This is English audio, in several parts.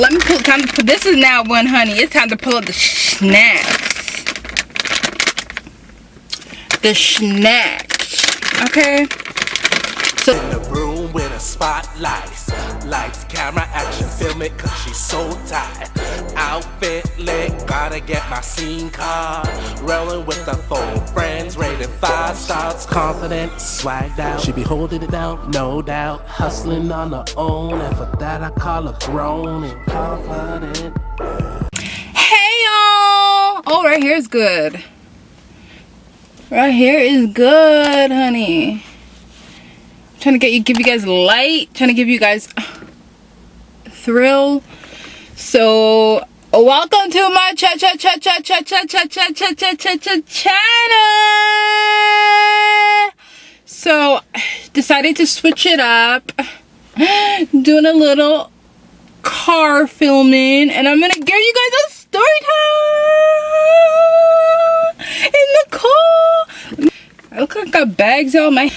Let me time to put this is now one, honey. It's time to pull up the snacks. The snacks. Okay. So in the room with a spotlight. Lights, camera, action, film it cause she's so tight. Outfit lit, gotta get my scene card. Rolling with the 4 friends, rated 5 stars. Confident, swagged out. She be holding it down, no doubt. Hustling on her own, and for that I call her grown and confident. hey y'all. Oh, right here is good. Right here is good, honey. Trying to give you guys light, trying to give you guys thrill. So welcome to my channel. So decided to switch it up, doing a little car filming, and I'm gonna give you guys a story time in the car. I look like I got bags on my.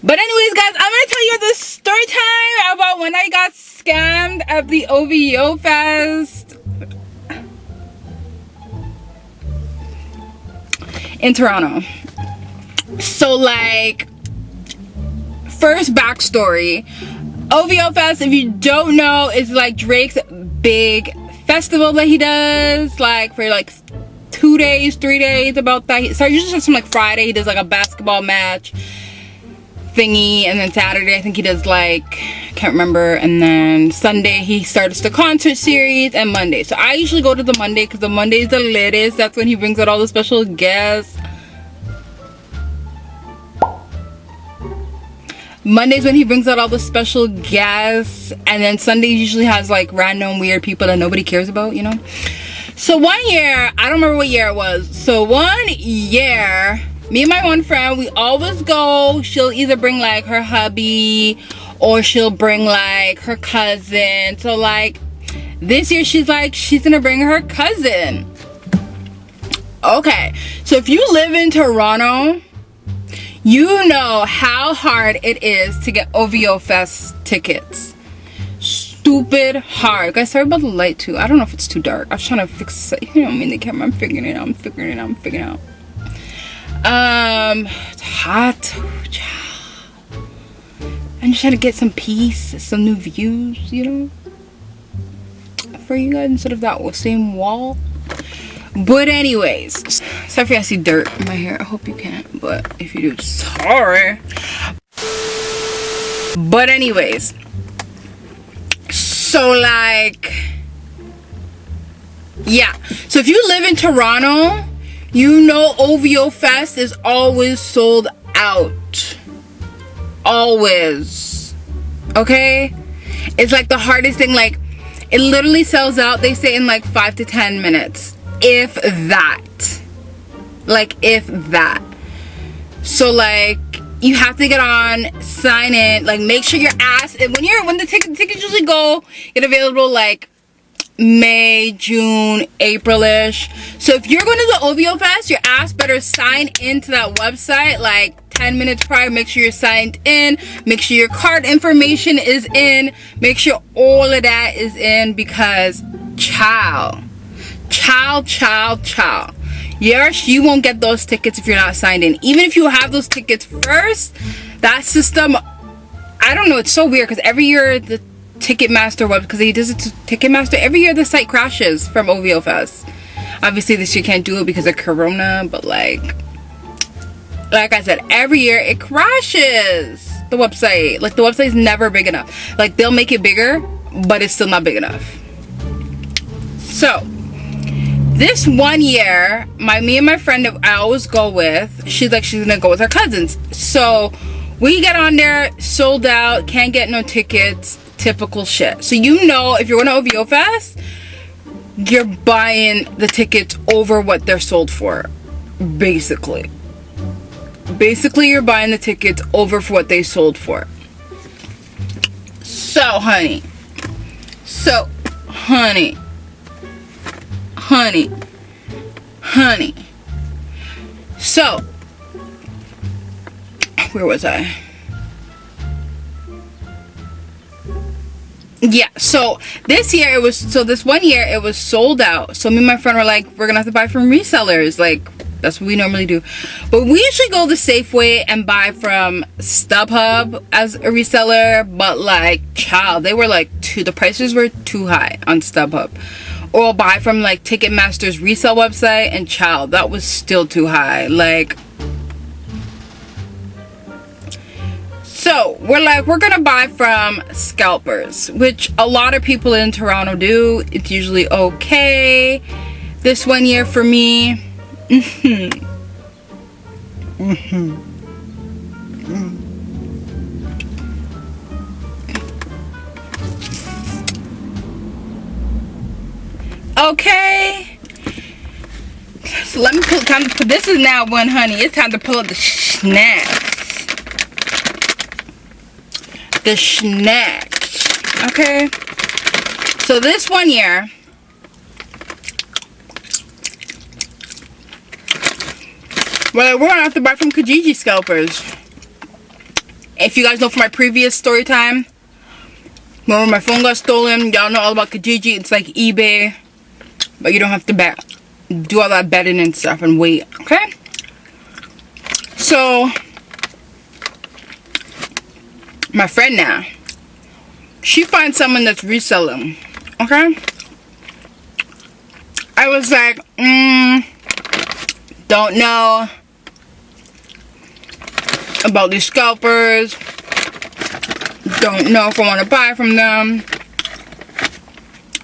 But anyways, guys, I'm gonna tell you the story time about when I got scammed at the OVOFEST in Toronto. So, like, first backstory. OVOFEST, if you don't know, is like Drake's big festival that he does, like, for like 2 days, 3 days, about that. So usually just from like Friday, he does like a basketball match thingy, and then Saturday I think he does like, I can't remember, and then Sunday he starts the concert series, and Monday. So I usually go to the Monday because the Monday is the latest. That's when he brings out all the special guests. Monday's when he brings out all the special guests, and then Sunday usually has like random weird people that nobody cares about, you know. So one year, I don't remember what year it was. So one year, me and my one friend, we always go. She'll either bring like her hubby or she'll bring like her cousin. So like this year she's like, she's gonna bring her cousin. Okay, so if you live in Toronto, you know how hard it is to get OVOFEST tickets. Stupid hard. Guys, sorry about the light too. I don't know if it's too dark. I was trying to fix it. You know what I mean? The camera. I'm figuring it out. I'm figuring it out. It's hot. I'm just trying to get some peace, some new views, you know, for you guys instead of that same wall. But anyways, sorry if you guys see dirt in my hair. I hope you can't, but if you do, sorry. But anyways, so like, yeah. So if you live in Toronto, you know OVOFEST is always sold out. Always. Okay? It's like the hardest thing. Like, it literally sells out, they say, in like 5 to 10 minutes. If that. Like, if that. So, like, you have to get on, sign in, like, make sure your ass, when the tickets usually get available, like, May, June, April-ish. So if you're going to the OVOFEST, your ass better sign into that website like 10 minutes prior. Make sure you're signed in. Make sure your card information is in. Make sure all of that is in, because child. Yes, you won't get those tickets if you're not signed in. Even if you have those tickets first, that system, I don't know, it's so weird because every year the Ticketmaster web, because he does it to Ticketmaster, every year the site crashes from OVOFEST. Obviously this year can't do it because of Corona, but like I said, every year it crashes the website. Like, the website is never big enough. Like, they'll make it bigger, but it's still not big enough. So this one year, me and my friend that I always go with, she's like, she's gonna go with her cousins. So we get on there, sold out, can't get no tickets. Typical shit. So you know, if you're going to OVOFEST, you're buying the tickets over what they're sold for. Basically you're buying the tickets over for what they sold for. So honey, so where was I? yeah, so this year it was, so this one year it was sold out. So me and my friend were like, we're gonna have to buy from resellers. Like, that's what we normally do. But we usually go to Safeway and buy from StubHub as a reseller. But like, child, they were like the prices were too high on StubHub. Or I'll buy from like Ticketmaster's resale website, and child, that was still too high. Like, so we're like, we're gonna buy from scalpers, which a lot of people in Toronto do. It's usually okay. This one year for me, okay. So let me time to put, this is now one, honey. It's time to pull up the snacks. The snacks. Okay. So this one year, well, we're gonna have to buy from Ccchhhaannnel scalpers. If you guys know from my previous story time, when my phone got stolen, y'all know all about Ccchhhaannnel. It's like eBay, but you don't have to do all that betting and stuff and wait. Okay. So my friend now, she finds someone that's reselling. Okay. I was like, don't know about these scalpers. Don't know if I want to buy from them.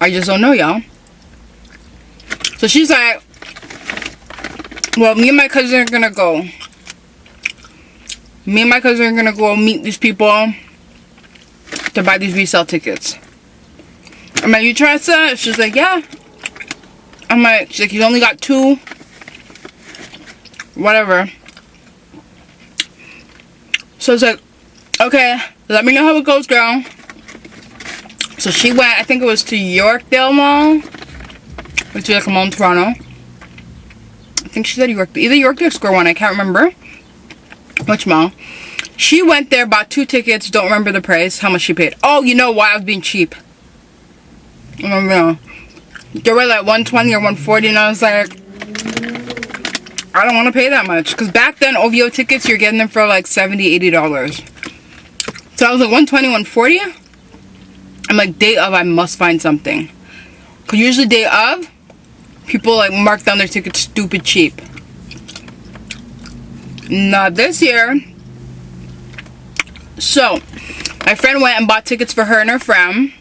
I just don't know, y'all. So she's like, well, me and my cousin are gonna go. Me and my cousin are gonna go meet these people to buy these resale tickets. I'm like, you trust that? She's like, yeah. I'm like, she's like, you only got 2. Whatever. So it's like, okay, let me know how it goes, girl. So she went, I think it was to Yorkdale Mall, which is like a mall in Toronto. I think she said Yorkdale, either Yorkdale or Square One, I can't remember which mall. She went there, bought 2 tickets, don't remember the price, how much she paid. Oh, you know why I was being cheap. I don't know. They were like $120 or $140, and I was like, I don't want to pay that much. Because back then, OVO tickets, you're getting them for like $70, $80. So I was like, $120, $140. I'm like, day of, I must find something. Because usually day of, people like mark down their tickets stupid cheap. Not this year. So my friend went and bought tickets for her and her friend.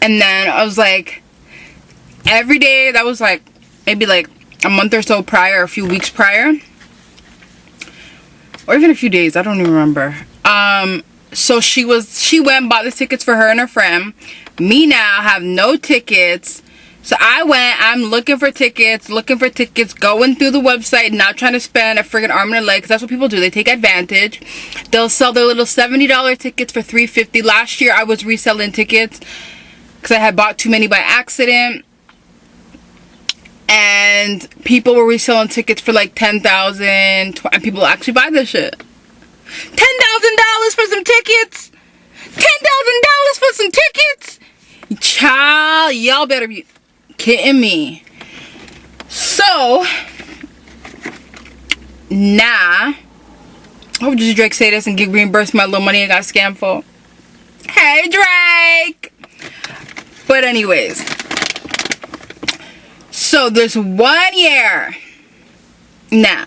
And then I was like, every day, that was like maybe like a month or so prior, a few weeks prior, or even a few days, I don't even remember. So she went and bought the tickets for her and her friend. Me now have no tickets. So I went, I'm looking for tickets, going through the website, not trying to spend a friggin' arm and a leg, because that's what people do. They take advantage. They'll sell their little $70 tickets for $3.50. Last year I was reselling tickets because I had bought too many by accident. And people were reselling tickets for like $10,000, and people actually buy this shit. $10,000 for some tickets. $10,000 for some tickets. Child, y'all better be kidding me. So, nah. I hope does Drake say this and get reimbursed my little money I got scammed for. Hey, Drake. But anyways. So this 1 year, now,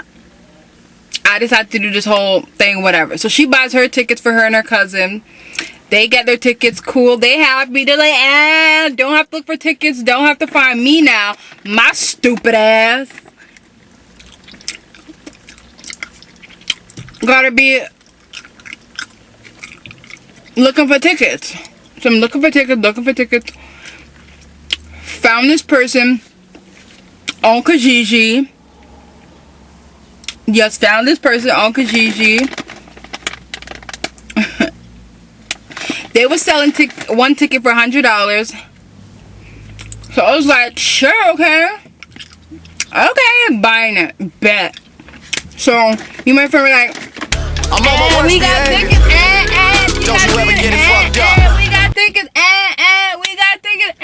I decided to do this whole thing, whatever. So she buys her tickets for her and her cousin. They get their tickets, cool. They happy. They're like, don't have to look for tickets. Don't have to find me now. My stupid ass. Gotta be looking for tickets. So I'm looking for tickets. Found this person on Ccchhhaannnel. Yes, found this person on Ccchhhaannnel. They were selling one ticket for $100. So I was like, sure, okay. Okay, buying it. Bet. So, me and my friend were like, I'm on my worst we got behavior. tickets. Don't you ever get it fucked up. We got tickets, we got tickets,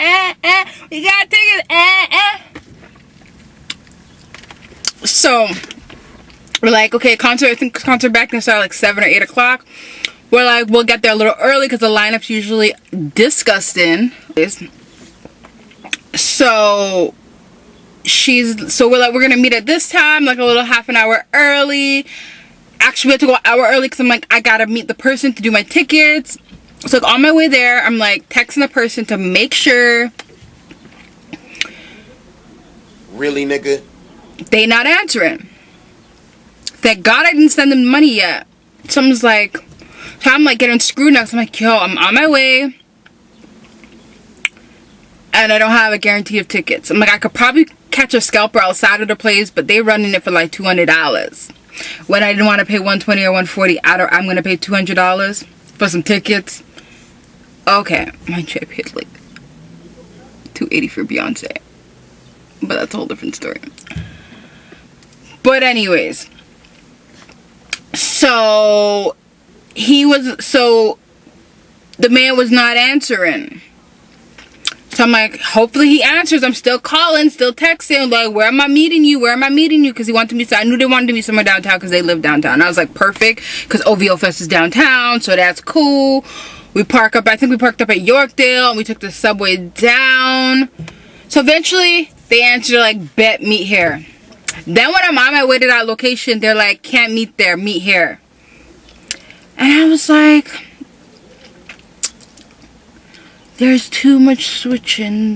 we got tickets, So we're like, okay, concert, I think concert back then started like 7 or 8 o'clock. We're like, we'll get there a little early because the lineup's usually disgusting. So we're like, we're gonna meet at this time, like a little half an hour early. Actually, we had to go an hour early because I'm like, I gotta meet the person to do my tickets. So like on my way there, I'm like texting the person to make sure. Really, nigga? They not answering. Thank God I didn't send them money yet. Someone's like, so I'm like getting screwed now. So I'm like, yo, I'm on my way. And I don't have a guarantee of tickets. I'm like, I could probably catch a scalper outside of the place, but they running it for like $200. When I didn't want to pay $120 or $140, I'm going to pay $200 for some tickets. Okay, mind you, I paid like $280 for Beyonce. But that's a whole different story. But anyways. So the man was not answering. So I'm like, hopefully he answers. I'm still calling, still texting, like, where am I meeting you? Where am I meeting you? Because he wanted me, so I knew they wanted to be somewhere downtown because they live downtown. And I was like, perfect, because OVOFEST is downtown, so that's cool. We park up, I think we parked up at Yorkdale, and we took the subway down. So eventually, they answered, like, bet, meet here. Then when I'm on my way to that location, they're like, can't meet there, meet here. And I was like, there's too much switching.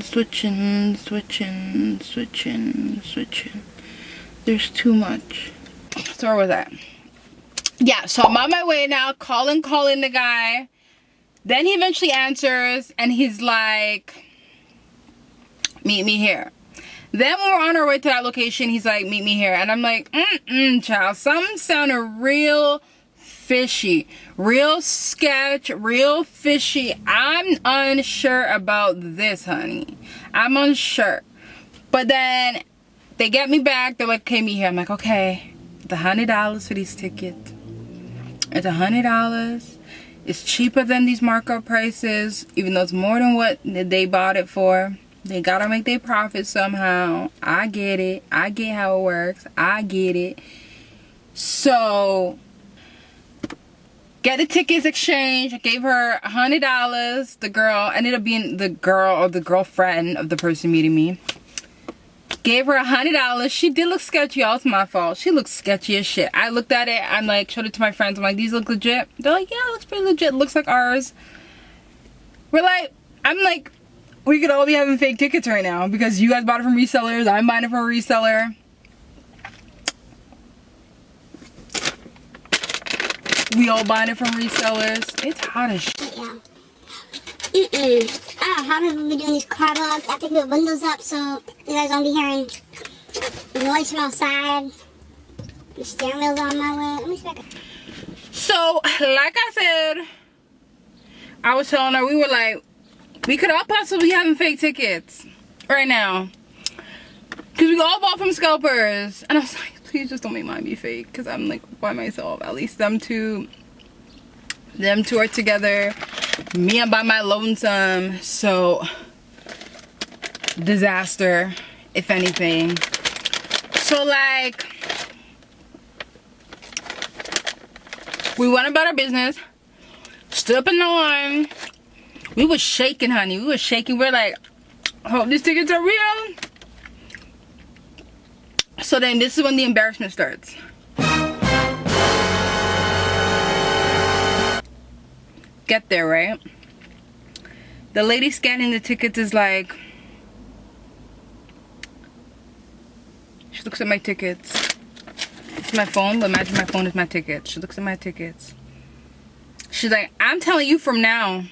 There's too much. So where was that? Yeah, so I'm on my way now, calling the guy. Then he eventually answers, and he's like, meet me here. Then when we're on our way to that location, he's like, meet me here. And I'm like, child, something sounded real fishy, real sketch, real fishy. I'm unsure about this, honey. I'm unsure. But then they get me back. They're like, okay, meet here. I'm like, okay, the $100 for these tickets. It's $100. It's cheaper than these markup prices, even though it's more than what they bought it for. They gotta make their profit somehow. I get it. I get how it works. I get it. So get the tickets exchanged. I gave her $100. The girl ended up being the girl or the girlfriend of the person meeting me. Gave her $100. She did look sketchy. All it's my fault. She looks sketchy as shit. I looked at it. I'm like, showed it to my friends. I'm like, these look legit. They're like, yeah, it looks pretty legit. Looks like ours. We're like, I'm like, we could all be having fake tickets right now because you guys bought it from resellers. I'm buying it from a reseller. We all buying it from resellers. It's hot as shit. Yeah. I don't know how people be doing these car vlogs. I have to keep the windows up so you guys won't be hearing noise from outside. The steering wheel's on my way. Let me see if I can. So, like I said, I was telling her, we were like, we could all possibly be having fake tickets right now. Because we all bought from scalpers. And I was like, please just don't make mine be fake. Because I'm like by myself. At least them two are together. Me, I'm by my lonesome. So, disaster, if anything. So, like, we went about our business. Stood up in the line. We was shaking, honey. We was shaking. We're like, hope these tickets are real. So then this is when the embarrassment starts. Get there, right? The lady scanning the tickets is like, she looks at my tickets. It's my phone, but imagine my phone is my ticket. She looks at my tickets. She's like, I'm telling you from now.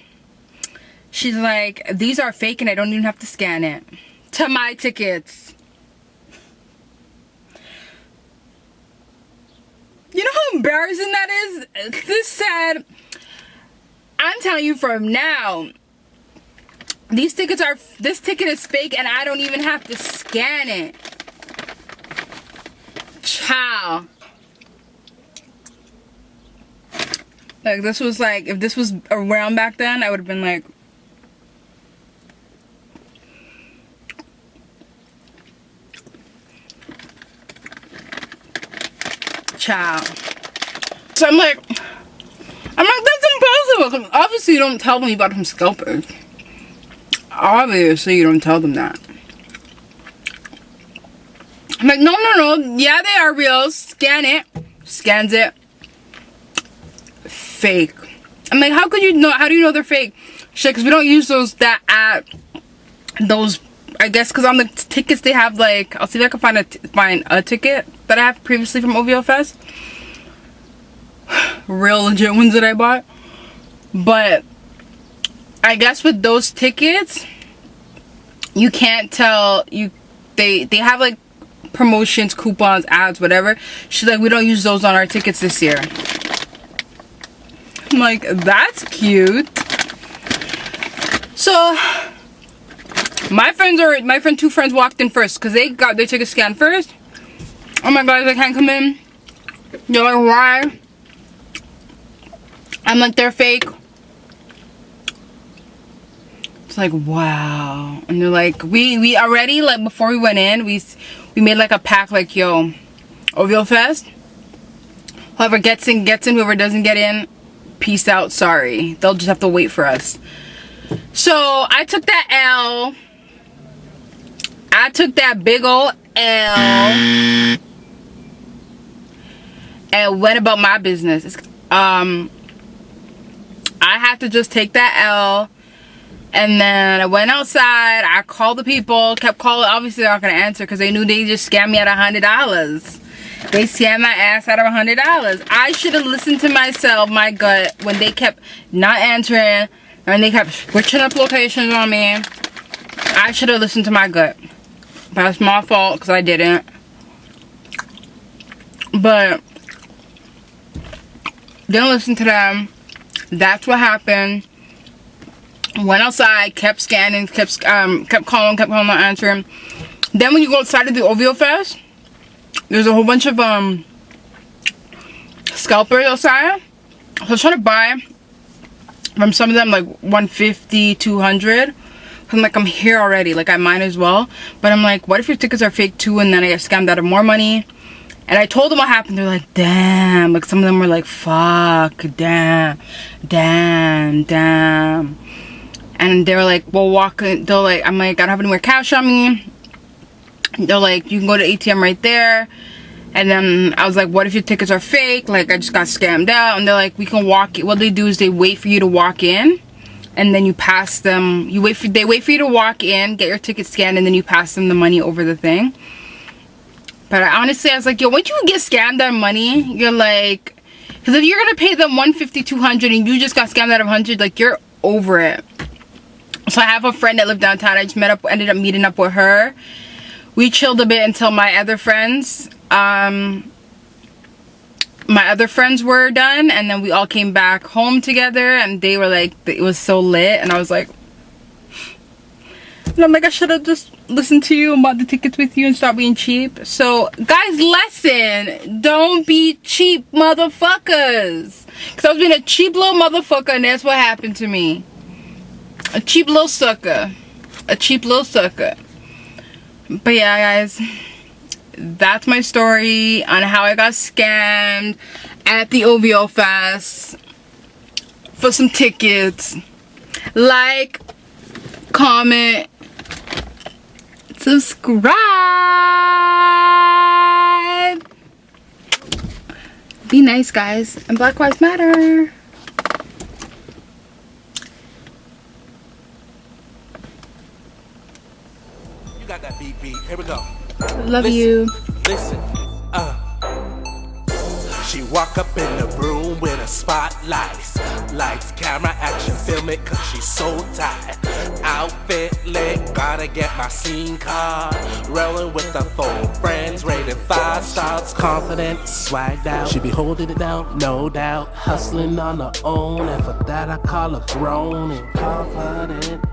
She's like, these are fake and I don't even have to scan it. To my tickets. You know how embarrassing that is? This said, I'm telling you from now, this ticket is fake and I don't even have to scan it. Ciao. Like, this was like, if this was around back then, I would have been like, child. So I'm like, that's impossible. Obviously, you don't tell them you bought some scalpers. Obviously, you don't tell them that. I'm like, no. Yeah, they are real. Scan it. Scans it. Fake. I'm like, how could you know? How do you know they're fake? Shit, because we don't use those those. I guess because on the tickets they have like, I'll see if I can find a ticket that I have previously from OVOFEST. Real legit ones that I bought. But I guess with those tickets, you can't tell. They have like promotions, coupons, ads, whatever. She's like, we don't use those on our tickets this year. I'm like, that's cute. So my two friends walked in first because they got their ticket scanned first. Oh my god, they can't come in. They're like, why? I'm like, they're fake. It's like, wow. And they're like, we already, like, before we went in, we made like a pack, like, yo, OVOFEST, whoever gets in, whoever doesn't get in, peace out, sorry. They'll just have to wait for us. So I took that L. I took that big old L and went about my business. I had to just take that L. And then I went outside, I called the people, kept calling. Obviously they're not gonna answer because they knew they just scammed me out of $100. They scammed my ass out of $100. I should have listened to myself, my gut, when they kept not answering and they kept switching up locations on me. I should have listened to my gut. That's my fault because I didn't. But didn't listen to them. That's what happened. Went outside, kept scanning, kept calling, not answering. Then when you go outside of the OVOFEST, there's a whole bunch of scalpers outside. So I was trying to buy from some of them like $150, $200. I'm like, I'm here already, like I might as well. But I'm like, what if your tickets are fake too and then I get scammed out of more money? And I told them what happened. They're like, damn. Like some of them were like, fuck, damn. And they were like, well, they're like, I'm like, I don't have any more cash on me. They're like, you can go to ATM right there. And then I was like, what if your tickets are fake? Like, I just got scammed out. And they're like, we can walk it. What they do is they wait for you to walk in. And then you pass them. They wait for you to walk in, get your ticket scanned, and then you pass them the money over the thing. But I was like, yo, once you get scammed out of money, you're like, because if you're going to pay them $150, $200, and you just got scammed out of $100, like, you're over it. So I have a friend that lived downtown. I just ended up meeting up with her. We chilled a bit until my other friends were done, and then we all came back home together, and they were like, it was so lit, and I was like, and I'm like, I should have just listened to you and bought the tickets with you and stop being cheap. So guys, lesson, don't be cheap motherfuckers, because I was being a cheap little motherfucker, and that's what happened to me. A cheap little sucker. A cheap little sucker. But yeah, guys, that's my story on how I got scammed at the OVOFEST for some tickets. Like, comment, subscribe. Be nice, guys, and Black Lives Matter. Got that beat. Here we go. Love you. Listen. She walk up in the room with a spotlight. Lights, camera, action, film it cause she's so tight. Outfit lit, gotta get my scene card. Rolling with the 4 friends, rated 5 stars. Confident, swagged out. She be holding it down, no doubt. Hustling on her own, and for that I call her grown and confident.